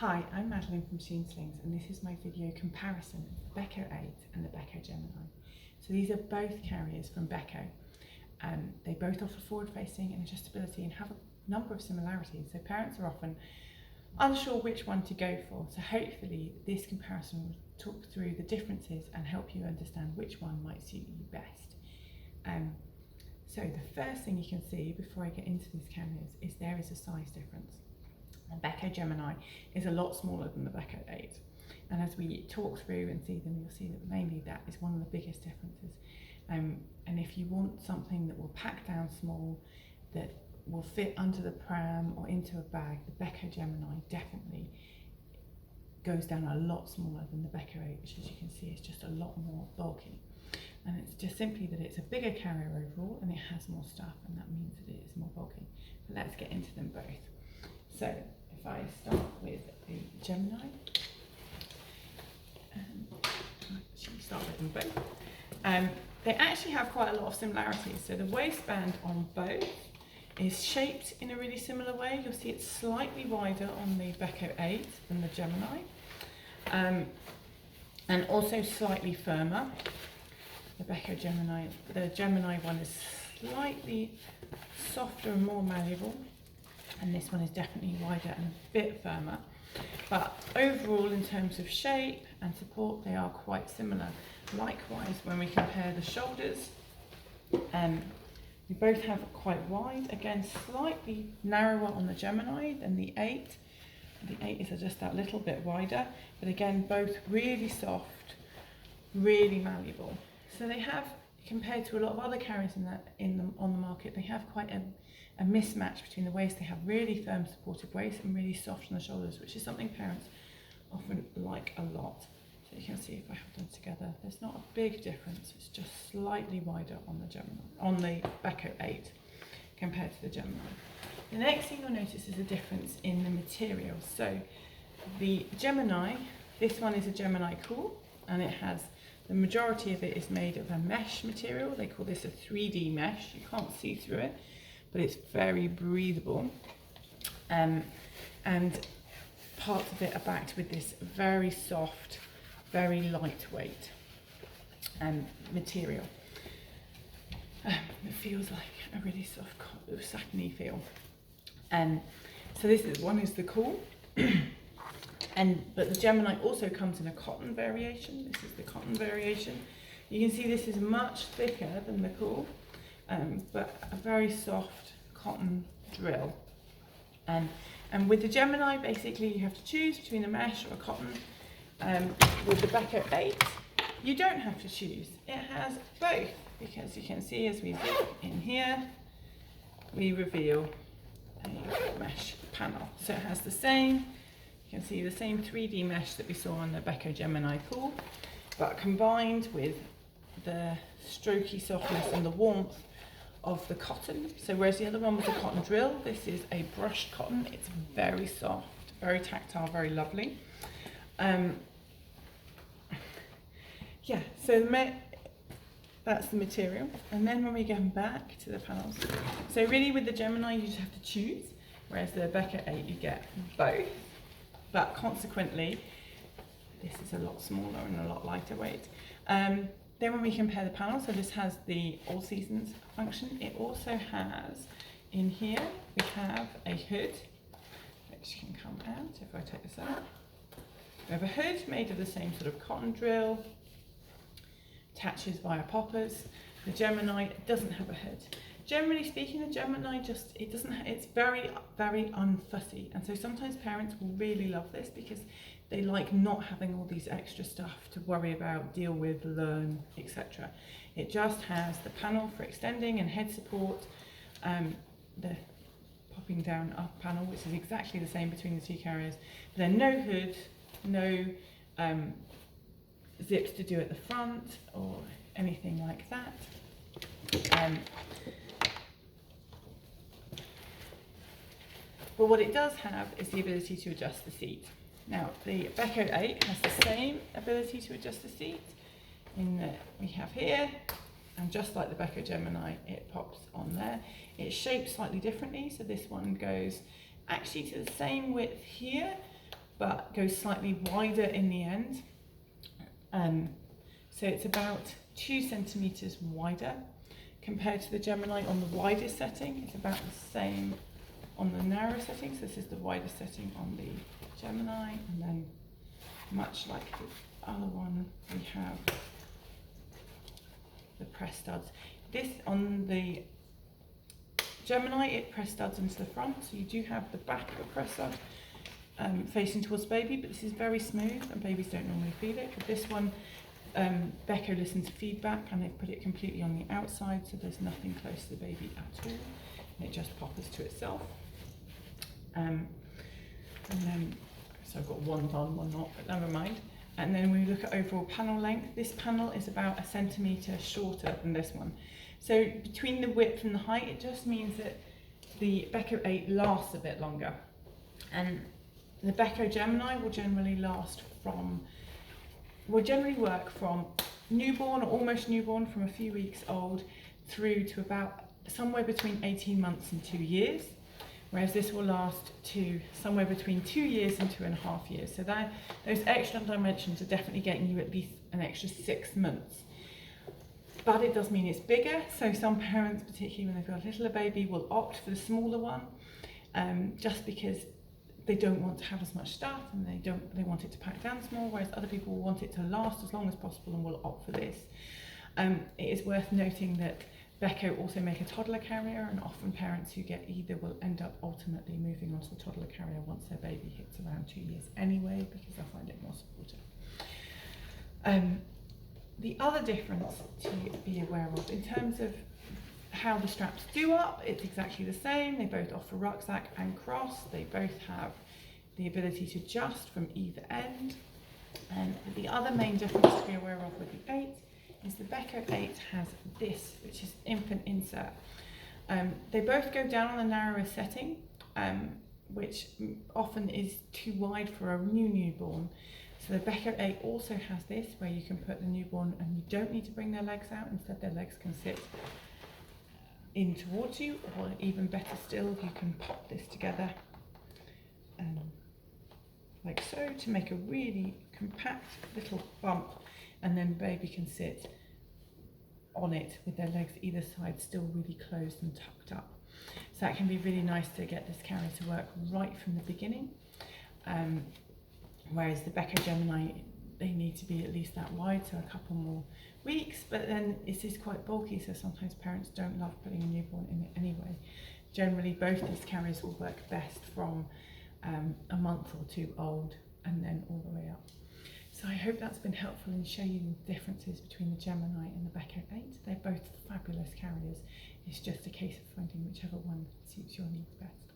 Hi, I'm Madeline from Slings, and this is my video comparison of the Beco 8 and the Beco Gemini. So these are both carriers from Beco. They both offer forward-facing and adjustability and have a number of similarities, so parents are often unsure which one to go for. So hopefully this comparison will talk through the differences and help you understand which one might suit you best. So the first thing you can see before I get into these carriers is there is a size difference. The Beco Gemini is a lot smaller than the Beco 8, and as we talk through and see them, you'll see that mainly that is one of the biggest differences. And if you want something that will pack down small, that will fit under the pram or into a bag, the Beco Gemini definitely goes down a lot smaller than the Beco 8, which as you can see is just a lot more bulky. And it's just simply that it's a bigger carrier overall and it has more stuff, and that means that it is more bulky. But let's get into them both. So if I start with the Gemini, actually start with them both. They actually have quite a lot of similarities. So the waistband on both is shaped in a really similar way. You'll see it's slightly wider on the Beco 8 than the Gemini, and also slightly firmer. The Gemini one is slightly softer and more malleable, and this one is definitely wider and a bit firmer. But overall, in terms of shape and support, they are quite similar. Likewise, when we compare the shoulders, we both have quite wide, again slightly narrower on the Gemini than the 8. The 8 is just that little bit wider, but again both really soft, really malleable. So they have, compared to a lot of other carriers on the market, they have quite a mismatch between the waist. They have really firm supportive waist and really soft on the shoulders, which is something parents often like a lot. So you can see if I have them together, there's not a big difference. It's just slightly wider on the Gemini, on the Beco 8 compared to the Gemini. The next thing you'll notice is a difference in the material. So the Gemini, this one is a Gemini Cool, and it has, the majority of it is made of a mesh material. They call this a 3D mesh. You can't see through it, but it's very breathable. And parts of it are backed with this very soft, very lightweight material. It feels like a really soft, satiny feel. So this is, one is the Cool. But the Gemini also comes in a cotton variation. This is the cotton variation. You can see this is much thicker than the Cool, but a very soft cotton drill. And with the Gemini, basically you have to choose between a mesh or a cotton. With the Beco 8, you don't have to choose. It has both, because you can see as we zip in here, we reveal a mesh panel. So it has the same, you can see the same 3D mesh that we saw on the Beco Gemini Cool, but combined with the strokey softness and the warmth of the cotton. So whereas the other one was a cotton drill, this is a brushed cotton. It's very soft, very tactile, very lovely. Yeah, so that's the material. And then when we go back to the panels, so really with the Gemini you just have to choose, whereas the Beco 8 you get both, but consequently this is a lot smaller and a lot lighter weight. Then when we compare the panels, so this has the all seasons function. It also has, in here we have a hood which can come out if I take this out. We have a hood made of the same sort of cotton drill, attaches via poppers. The Gemini doesn't have a hood. Generally speaking, the Gemini it's very, very unfussy, and so sometimes parents will really love this because they like not having all these extra stuff to worry about, deal with, learn, etc. It just has the panel for extending and head support, the popping down up panel, which is exactly the same between the two carriers, but then no hood, no zips to do at the front or anything like that. But what it does have is the ability to adjust the seat. Now the Beco 8 has the same ability to adjust the seat in that we have here, and just like the Beco Gemini, it pops on there. It's shaped slightly differently, so this one goes actually to the same width here, but goes slightly wider in the end. So it's about 2 centimetres wider compared to the Gemini on the widest setting. It's about the same on the narrow setting. So this is the widest setting on the Gemini, and then much like the other one, we have the press studs. This on the Gemini, it press studs into the front, so you do have the back of a press stud facing towards baby, but this is very smooth and babies don't normally feel it. But this one, Beco listened to feedback and they've put it completely on the outside, so there's nothing close to the baby at all, and it just poppers to itself. And then, so I've got one on, one not, but never mind. And then when we look at overall panel length, this panel is about 1 centimetre shorter than this one. So between the width and the height, it just means that the Beco 8 lasts a bit longer. And the Beco Gemini will generally work from newborn or almost newborn, from a few weeks old through to about somewhere between 18 months and 2 years. Whereas this will last to somewhere between 2 years and 2.5 years. So those extra dimensions are definitely getting you at least an extra 6 months. But it does mean it's bigger, so some parents, particularly when they've got a littler baby, will opt for the smaller one, just because they don't want to have as much stuff and they want it to pack down small, whereas other people will want it to last as long as possible and will opt for this. It is worth noting that Beco also make a toddler carrier, and often parents who get either will end up ultimately moving on to the toddler carrier once their baby hits around 2 years anyway, because they find it more supportive. The other difference to be aware of in terms of how the straps do up, it's exactly the same. They both offer rucksack and cross. They both have the ability to adjust from either end. And the other main difference to be aware of with the 8 is the Beco 8 has this, which is infant insert. They both go down on the narrower setting, which often is too wide for a newborn. So the Beco 8 also has this, where you can put the newborn and you don't need to bring their legs out. Instead, their legs can sit in towards you, or even better still, you can pop this together like so to make a really compact little bump, and then baby can sit on it with their legs either side still really closed and tucked up. So that can be really nice to get this carrier to work right from the beginning. Whereas the Beco Gemini, they need to be at least that wide, so a couple more weeks, but then it is quite bulky, so sometimes parents don't love putting a newborn in it anyway. Generally, both these carriers will work best from a month or 2 old and then all the way up. So I hope that's been helpful in showing you the differences between the Gemini and the Beco 8. They're both fabulous carriers. It's just a case of finding whichever one suits your needs best.